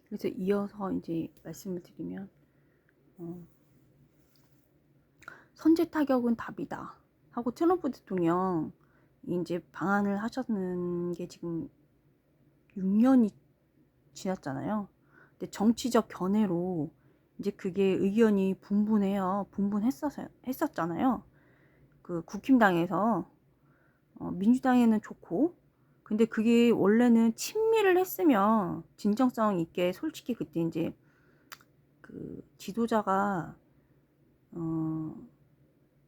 그래서 이어서 이제 말씀을 드리면, 선제 타격은 답이다 하고 트럼프 대통령 이제 방한을 하셨는 게 지금 6년이 지났잖아요. 근데 정치적 견해로 이제 그게 의견이 분분했었잖아요. 그 국힘당에서 민주당에는 좋고, 근데 그게 원래는 친미를 했으면 진정성 있게, 솔직히 그때 이제 그 지도자가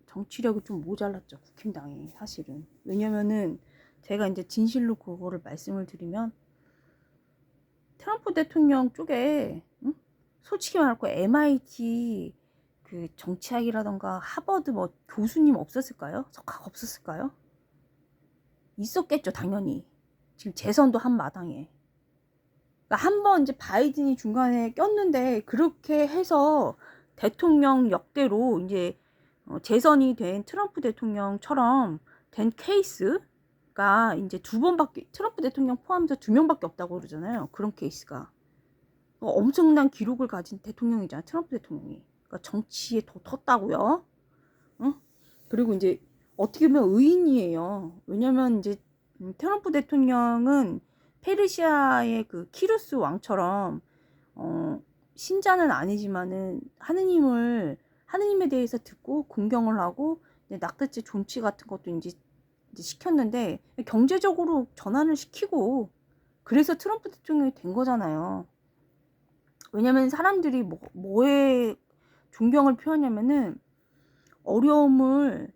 정치력이 좀 모자랐죠, 국힘당이. 사실은 왜냐면은 제가 이제 진실로 그거를 말씀을 드리면, 트럼프 대통령 쪽에 솔직히 말하고 MIT 그 정치학이라던가 하버드 뭐 교수님 없었을까요? 석학 없었을까요? 있었겠죠, 당연히. 지금 재선도 한 마당에. 그러니까 한번 이제 바이든이 중간에 꼈는데, 그렇게 해서 대통령 역대로 이제 재선이 된 트럼프 대통령처럼 된 케이스가 이제 두 번밖에, 트럼프 대통령 포함해서 2명밖에 없다고 그러잖아요. 그런 케이스가. 엄청난 기록을 가진 대통령이잖아요, 트럼프 대통령이. 그러니까 정치에 더 텄다고요. 응? 그리고 이제 어떻게 보면 의인이에요. 왜냐면 이제 트럼프 대통령은 페르시아의 그 키루스 왕처럼 신자는 아니지만은 하느님에 대해서 듣고 공경을 하고, 낙타죄 존치 같은 것도 이제 시켰는데, 경제적으로 전환을 시키고, 그래서 트럼프 대통령이 된 거잖아요. 왜냐면 사람들이 뭐에 존경을 표하냐면은, 어려움을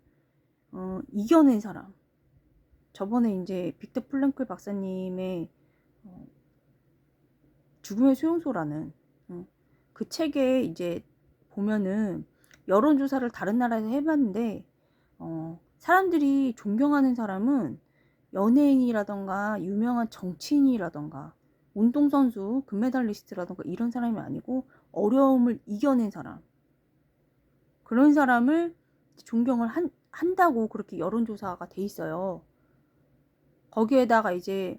이겨낸 사람. 저번에 이제 빅터 플랭클 박사님의 죽음의 수용소라는 그 책에 이제 보면은, 여론조사를 다른 나라에서 해봤는데 사람들이 존경하는 사람은 연예인이라던가 유명한 정치인이라던가 운동선수 금메달리스트라던가 이런 사람이 아니고, 어려움을 이겨낸 사람, 그런 사람을 존경을 한다고 그렇게 여론조사가 돼 있어요. 거기에다가 이제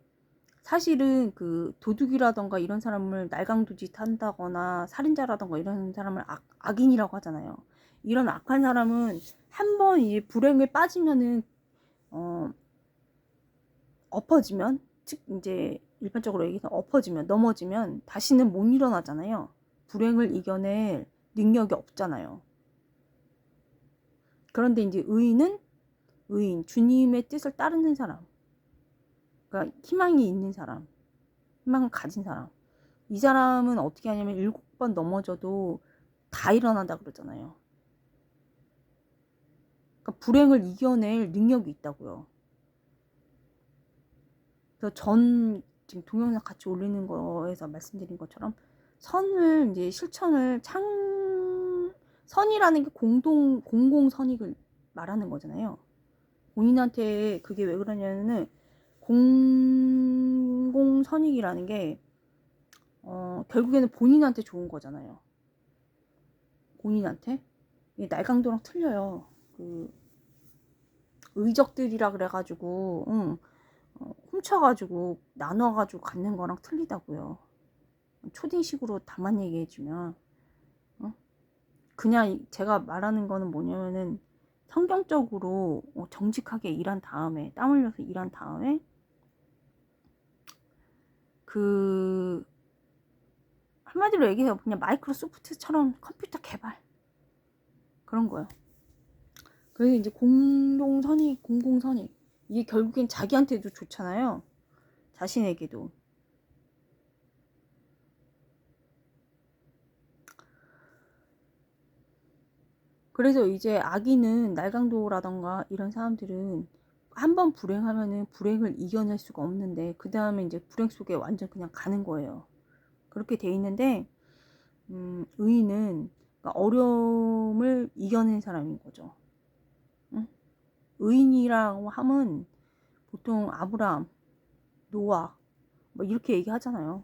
사실은 그 도둑이라던가 이런 사람을 날강도짓 한다거나 살인자라던가 이런 사람을 악인이라고 하잖아요. 이런 악한 사람은 한번 이제 불행에 빠지면은 엎어지면, 즉 이제 일반적으로 얘기해서 엎어지면, 넘어지면 다시는 못 일어나잖아요. 불행을 이겨낼 능력이 없잖아요. 그런데 이제 의인은 주님의 뜻을 따르는 사람, 그러니까 희망이 있는 사람, 희망을 가진 사람. 이 사람은 어떻게 하냐면 7번 넘어져도 다 일어난다 그러잖아요. 그러니까 불행을 이겨낼 능력이 있다고요. 그래서 지금 동영상 같이 올리는 거에서 말씀드린 것처럼, 선을 이제 실천을 선이라는 게 공공선익을 말하는 거잖아요. 본인한테 그게 왜 그러냐면은, 공공선익이라는 게 결국에는 본인한테 좋은 거잖아요. 본인한테. 날강도랑 틀려요. 그 의적들이라 그래가지고 훔쳐가지고 나눠가지고 갖는 거랑 틀리다고요. 초딩식으로 다만 얘기해주면, 그냥 제가 말하는 거는 뭐냐면은, 성경적으로 정직하게 일한 다음에, 땀 흘려서 일한 다음에, 그 한마디로 얘기해서 그냥 마이크로소프트처럼 컴퓨터 개발, 그런 거요. 그래서 이제 공공선익, 이게 결국엔 자기한테도 좋잖아요. 자신에게도. 그래서 이제 악인은, 날강도라던가 이런 사람들은 한번 불행하면은 불행을 이겨낼 수가 없는데, 그 다음에 이제 불행 속에 완전 그냥 가는 거예요. 그렇게 돼 있는데, 의인은 그러니까 어려움을 이겨낸 사람인 거죠. 응? 의인이라고 하면 보통 아브라함, 노아 뭐 이렇게 얘기하잖아요.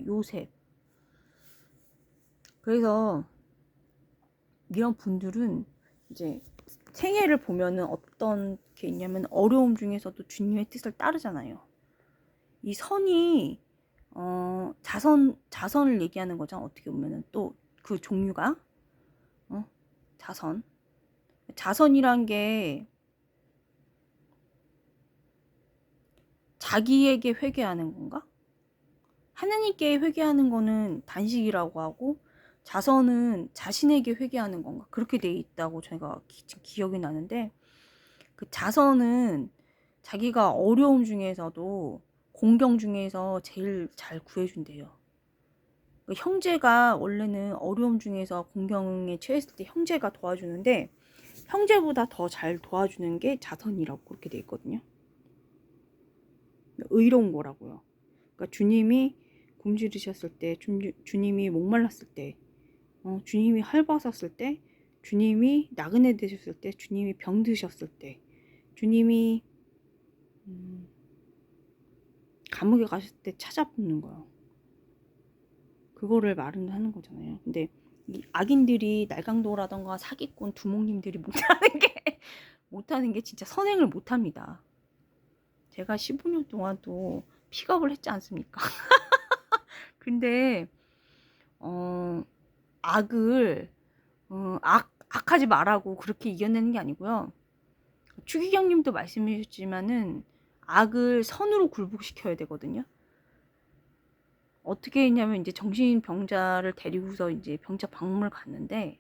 요셉. 그래서 이런 분들은 이제 생애를 보면은 어떤 게 있냐면, 어려움 중에서도 주님의 뜻을 따르잖아요. 이 선이 자선을 얘기하는 거죠. 어떻게 보면은 또 그 종류가 자선이란 게 자기에게 회개하는 건가? 하느님께 회개하는 거는 단식이라고 하고 자선은 자신에게 회개하는 건가? 그렇게 돼 있다고 제가 기억이 나는데, 그 자선은 자기가 어려움 중에서도 공경 중에서 제일 잘 구해준대요. 형제가 원래는 어려움 중에서 공경에 처했을 때 형제가 도와주는데 형제보다 더 잘 도와주는 게 자선이라고 그렇게 돼 있거든요. 의로운 거라고요. 그러니까 주님이 굶주리셨을 때, 주님이 목말랐을 때, 주님이 헐벗었을 때, 주님이 나그네 되셨을 때, 주님이 병드셨을 때, 주님이 감옥에 가셨을 때 찾아보는 거예요. 그거를 말은 하는 거잖아요. 근데 이 악인들이 날강도라던가 사기꾼 두목님들이 못하는 게 진짜 선행을 못합니다. 제가 15년 동안도 픽업을 했지 않습니까? 근데 악을 악하지 말라고 그렇게 이겨내는 게 아니고요. 추기경님도 말씀해 주셨지만은 악을 선으로 굴복시켜야 되거든요. 어떻게 했냐면 이제 정신병자를 데리고서 이제 병자 방문을 갔는데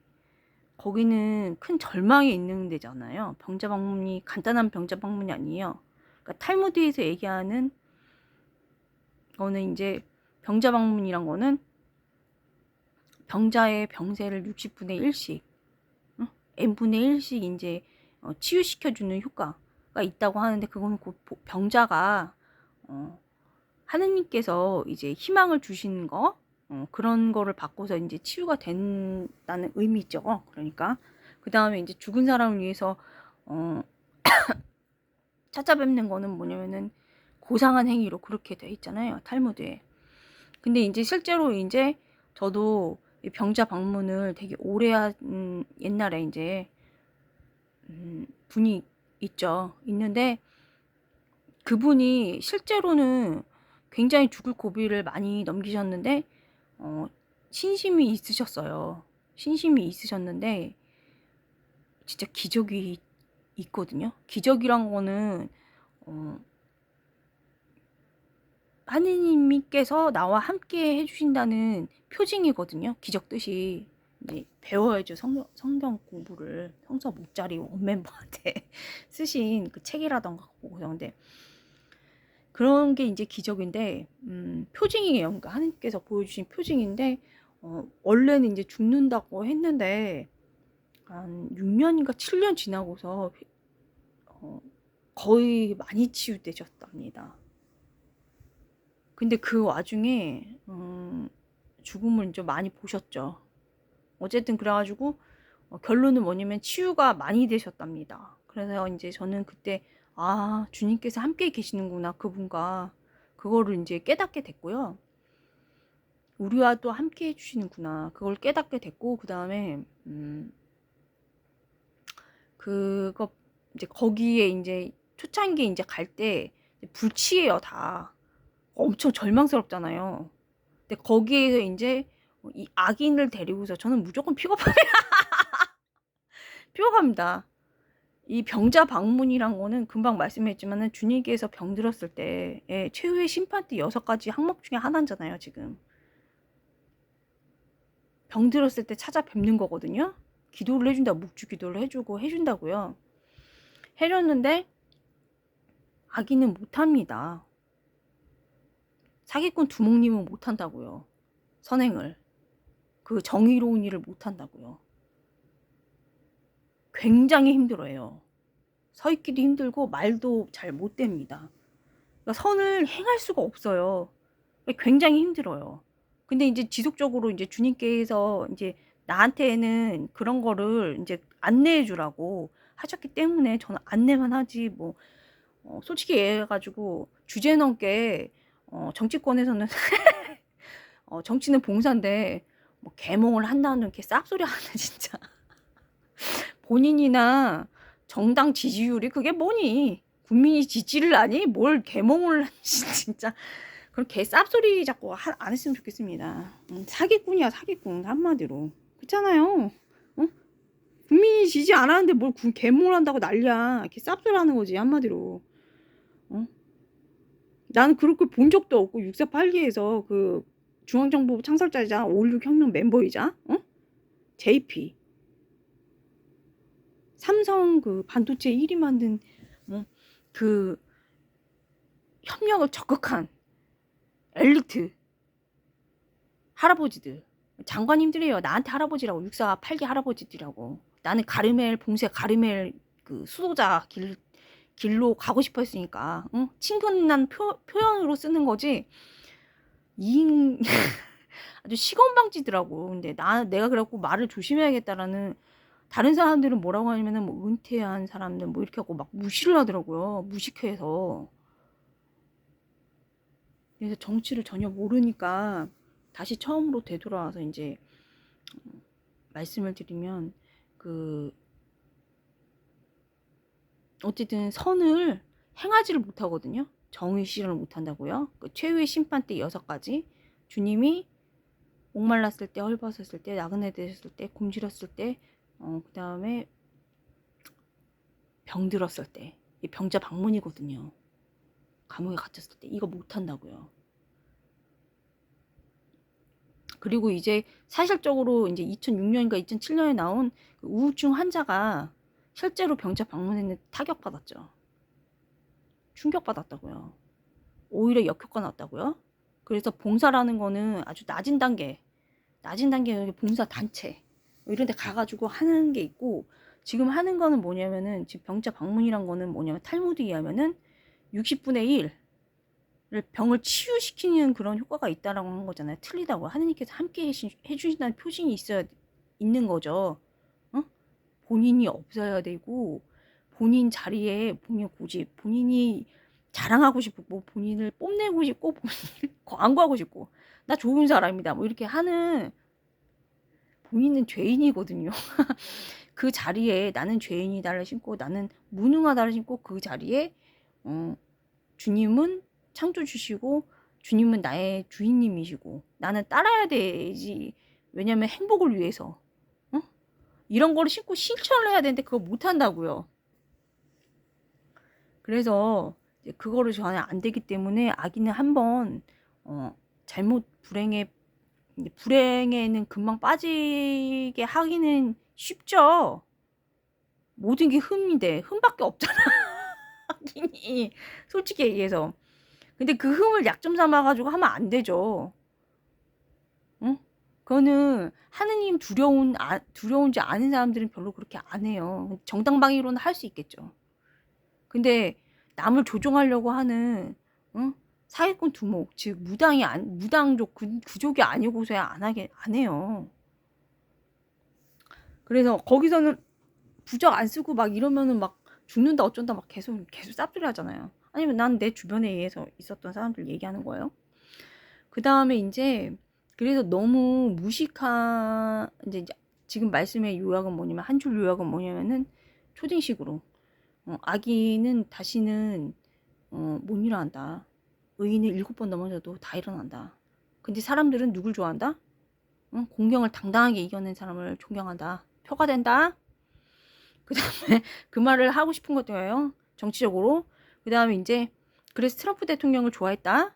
거기는 큰 절망이 있는 데잖아요. 병자 방문이 간단한 병자 방문이 아니에요. 그러니까 탈무드에서 얘기하는 거는 이제 병자 방문이란 거는 병자의 병세를 60분의 1씩 n분의 1씩 이제 치유시켜주는 효과가 있다고 하는데, 그거는 병자가 하느님께서 이제 희망을 주시는 거, 그런 거를 받고서 이제 치유가 된다는 의미죠. 그러니까 그 다음에 이제 죽은 사람을 위해서 찾아뵙는 거는 뭐냐면은 고상한 행위로 그렇게 돼 있잖아요, 탈무드에. 근데 이제 실제로 이제 저도 병자 방문을 되게 오래 한 옛날에 이제 분이 있는데 그분이 실제로는 굉장히 죽을 고비를 많이 넘기셨는데 신심이 있으셨어요. 신심이 있으셨는데 진짜 기적이 있거든요. 기적이란 거는 하느님께서 나와 함께 해주신다는 표징이거든요. 기적 뜻이. 이제 배워야죠. 성경 공부를 성서 목자리 원멤버한테 쓰신 그 책이라던가 보고서. 근데 그런 게 이제 기적인데 표징이에요. 그러니까 하느님께서 보여주신 표징인데 원래는 이제 죽는다고 했는데 한 6년인가 7년 지나고서 거의 많이 치유되셨답니다. 근데 그 와중에 죽음을 좀 많이 보셨죠. 어쨌든 그래가지고 결론은 뭐냐면 치유가 많이 되셨답니다. 그래서 이제 저는 그때 주님께서 함께 계시는구나, 그분과. 그거를 이제 깨닫게 됐고요. 우리와 또 함께 해주시는구나, 그걸 깨닫게 됐고, 그 다음에 그거 이제 거기에 이제 초창기에 이제 갈 때 불치예요, 다. 엄청 절망스럽잖아요. 근데 거기에서 이제 이 악인을 데리고서 저는 무조건 픽업합니다. 이 병자 방문이란 거는 금방 말씀했지만은 주님께서 병들었을 때 최후의 심판 때 6가지 항목 중에 하나잖아요, 지금. 병들었을 때 찾아뵙는 거거든요. 기도를 해준다, 묵주 기도를 해준다고요. 해줬는데 악인은 못합니다. 사기꾼 두목님은 못한다고요. 선행을. 그 정의로운 일을 못한다고요. 굉장히 힘들어요. 서 있기도 힘들고 말도 잘 못 됩니다. 그러니까 선을 행할 수가 없어요. 굉장히 힘들어요. 근데 이제 지속적으로 이제 주님께서 이제 나한테는 그런 거를 이제 안내해 주라고 하셨기 때문에 저는 안내만 하지, 뭐 솔직히 얘기해가지고 주제 넘게 정치권에서는 정치는 봉사인데 뭐 계몽을 한다는 이렇게 쌉소리 하는 진짜. 본인이나 정당 지지율이 그게 뭐니? 국민이 지지를 하니 뭘 계몽을 하지 진짜. 그런 개 쌉소리 자꾸 안 했으면 좋겠습니다. 사기꾼이야, 사기꾼. 한마디로. 그렇잖아요. 어? 국민이 지지 안 하는데 뭘 개몰한다고 난리야. 이렇게 쌉소리 하는 거지, 한마디로. 어? 나는 그렇게 본 적도 없고, 6482에서 그 중앙정보부 창설자이자 5.16 혁명 멤버이자, JP. 삼성 그 반도체 1위 만든, 그 협력을 적극한 엘리트 할아버지들, 장관님들이에요. 나한테 할아버지라고. 6482 할아버지들이라고. 나는 가르멜, 봉쇄 가르멜 그 수도자 길로 가고 싶어 했으니까, 친근한 표현으로 쓰는 거지. 아주 시건방지더라고. 근데 내가 그래갖고 말을 조심해야겠다라는, 다른 사람들은 뭐라고 하냐면은 뭐 은퇴한 사람들 뭐 이렇게 하고 막 무시를 하더라고요. 무식해서. 그래서 정치를 전혀 모르니까 다시 처음으로 되돌아와서 이제 말씀을 드리면, 그 어쨌든 선을 행하지를 못하거든요. 정의 실현을 못한다고요. 그 최후의 심판 때 6가지, 주님이 목말랐을 때, 헐벗었을 때, 나그네 되셨을 때, 굶주렸을 때, 그 다음에 병들었을 때, 이 병자 방문이거든요. 감옥에 갇혔을 때 이거 못한다고요. 그리고 이제 사실적으로 이제 2006년인가 2007년에 나온 그 우울증 환자가 실제로 병자 방문했는데 타격받았죠. 충격받았다고요. 오히려 역효과 났다고요. 그래서 봉사라는 거는 아주 낮은 단계 봉사 단체 이런 데 가가지고 하는 게 있고, 지금 하는 거는 뭐냐면은, 지금 병자 방문이란 거는 뭐냐면, 탈무드에 의하면은 60분의 1을 병을 치유시키는 그런 효과가 있다라고 하는 거잖아요. 틀리다고. 하느님께서 함께 해주신다는 표징이 있는 거죠. 본인이 없어야 되고, 본인 자리에 본인 고집, 본인이 자랑하고 싶고, 본인을 뽐내고 싶고, 본인을 광고하고 싶고, 나 좋은 사람이다 뭐 이렇게 하는, 본인은 죄인이거든요. 그 자리에 나는 죄인이다를 신고, 나는 무능하다를 신고, 그 자리에 주님은 창조주시고, 주님은 나의 주인님이시고, 나는 따라야 되지. 왜냐면 행복을 위해서. 이런 거를 신고 실천을 해야 되는데 그거 못 한다고요. 그래서 그거를 전혀 안 되기 때문에, 아기는 한번 잘못 불행에는 금방 빠지게 하기는 쉽죠. 모든 게 흠인데 흠밖에 없잖아. 아기니 솔직히 얘기해서. 근데 그 흠을 약점 삼아가지고 하면 안 되죠. 응? 그거는 하느님 두려운지 아는 사람들은 별로 그렇게 안 해요. 정당방위로는 할 수 있겠죠. 근데 남을 조종하려고 하는, 사기꾼 두목, 즉 무당족 그족이 아니고서야 안 해요. 그래서 거기서는 부적 안 쓰고 막 이러면은 막 죽는다 어쩐다 막 계속 쌉소리 하잖아요. 아니면 난 내 주변에 의해서 있었던 사람들 얘기하는 거예요. 그 다음에 이제, 그래서 너무 무식한, 이제 지금 말씀의 요약은 뭐냐면, 한 줄 요약은 뭐냐면은, 초딩식으로 아기는 다시는 못 일어난다. 의인은 7번 넘어져도 다 일어난다. 근데 사람들은 누굴 좋아한다? 공경을 당당하게 이겨낸 사람을 존경한다. 표가 된다. 그 다음에 그 말을 하고 싶은 것도예요. 정치적으로. 그 다음에 이제, 그래서 트럼프 대통령을 좋아했다.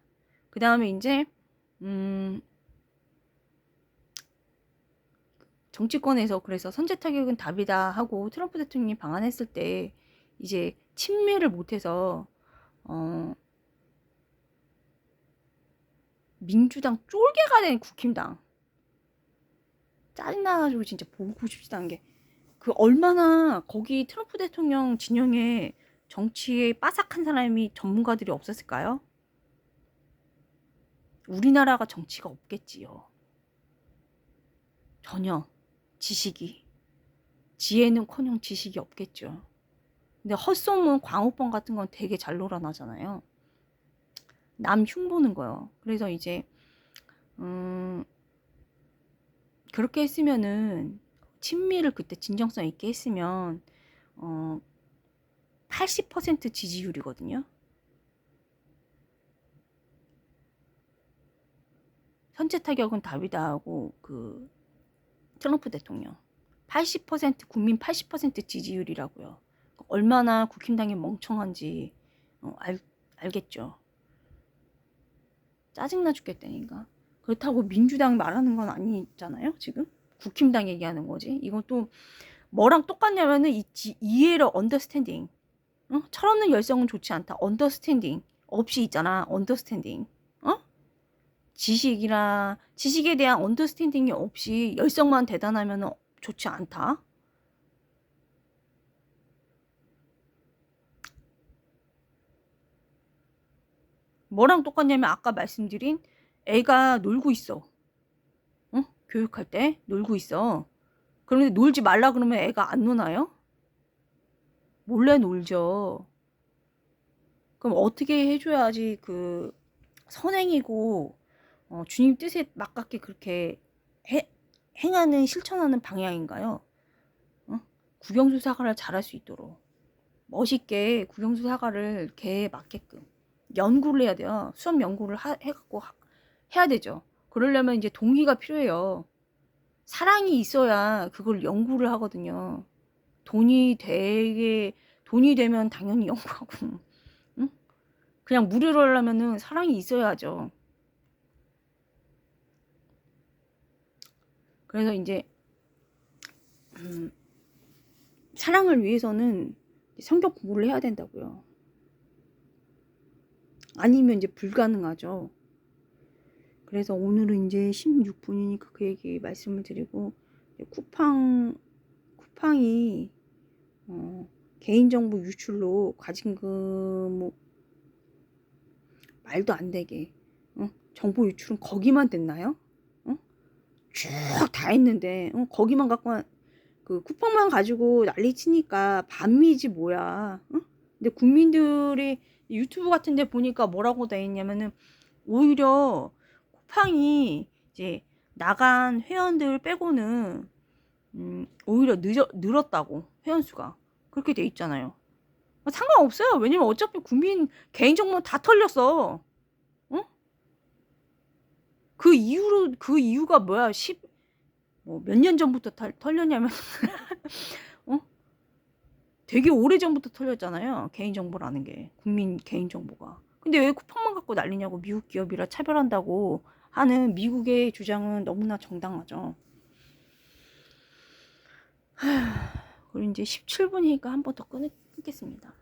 그 다음에 이제 정치권에서 그래서 선제 타격은 답이다 하고 트럼프 대통령이 방한했을 때, 이제 친미를 못해서 민주당 쫄개가 된 국힘당, 짜증나가지고 진짜 보고 싶지도 않은 게, 그 얼마나 거기 트럼프 대통령 진영에 정치에 빠삭한 사람이, 전문가들이 없었을까요? 우리나라가 정치가 없겠지요. 전혀 지혜는커녕 지식이 없겠죠. 근데 헛소문, 광우병 같은 건 되게 잘 놀아나잖아요. 남 흉보는 거요. 그래서 이제 그렇게 했으면은, 친미를 그때 진정성 있게 했으면 80% 지지율이거든요. 현재 타격은 다비다하고 그 트럼프 대통령 80% 국민 80% 지지율이라고요. 얼마나 국힘당이 멍청한지 알겠죠. 짜증나 죽겠다니까. 그렇다고 민주당 말하는 건 아니잖아요. 지금 국힘당 얘기하는 거지. 이건 또 뭐랑 똑같냐면은 이해를 언더스탠딩. 철없는 열성은 좋지 않다. 언더스탠딩 없이 있잖아. 언더스탠딩. 지식에 대한 언더스탠딩이 없이 열성만 대단하면 좋지 않다. 뭐랑 똑같냐면 아까 말씀드린 애가 놀고 있어. 교육할 때 놀고 있어. 그런데 놀지 말라 그러면 애가 안 노나요? 몰래 놀죠. 그럼 어떻게 해줘야지 그 선행이고 주님 뜻에 맞게 그렇게 행하는 실천하는 방향인가요? 국영수 사과를 잘할 수 있도록 멋있게 국영수 사과를 개에 맞게끔 연구를 해야 돼요. 수업 연구를 해갖고 해야 되죠. 그러려면 이제 동기가 필요해요. 사랑이 있어야 그걸 연구를 하거든요. 돈이 되면 당연히 연구하고, 응? 그냥 무료로 하려면은 사랑이 있어야죠. 그래서 이제 사랑을 위해서는 성경 공부를 해야 된다고요. 아니면 이제 불가능하죠. 그래서 오늘은 이제 16분이니까 그 얘기 말씀을 드리고, 쿠팡이 개인정보 유출로 과징금 말도 안 되게 정보 유출은 거기만 됐나요? 쭉 다 했는데 거기만 갖고 그 쿠팡만 가지고 난리 치니까 반미지 뭐야. 근데 국민들이 유튜브 같은 데 보니까 뭐라고 돼 있냐면은 오히려 쿠팡이 이제 나간 회원들 빼고는 오히려 늘었다고 회원수가 그렇게 돼 있잖아요. 상관없어요. 왜냐면 어차피 국민 개인정보 다 털렸어. 그 이유가 뭐야? 몇 년 전부터 털렸냐면 되게 오래 전부터 털렸잖아요. 개인정보라는 게 국민 개인정보가. 근데 왜 쿠팡만 갖고 난리냐고. 미국 기업이라 차별한다고 하는 미국의 주장은 너무나 정당하죠. 그리고 이제 17분이니까 한 번 더 끊겠습니다.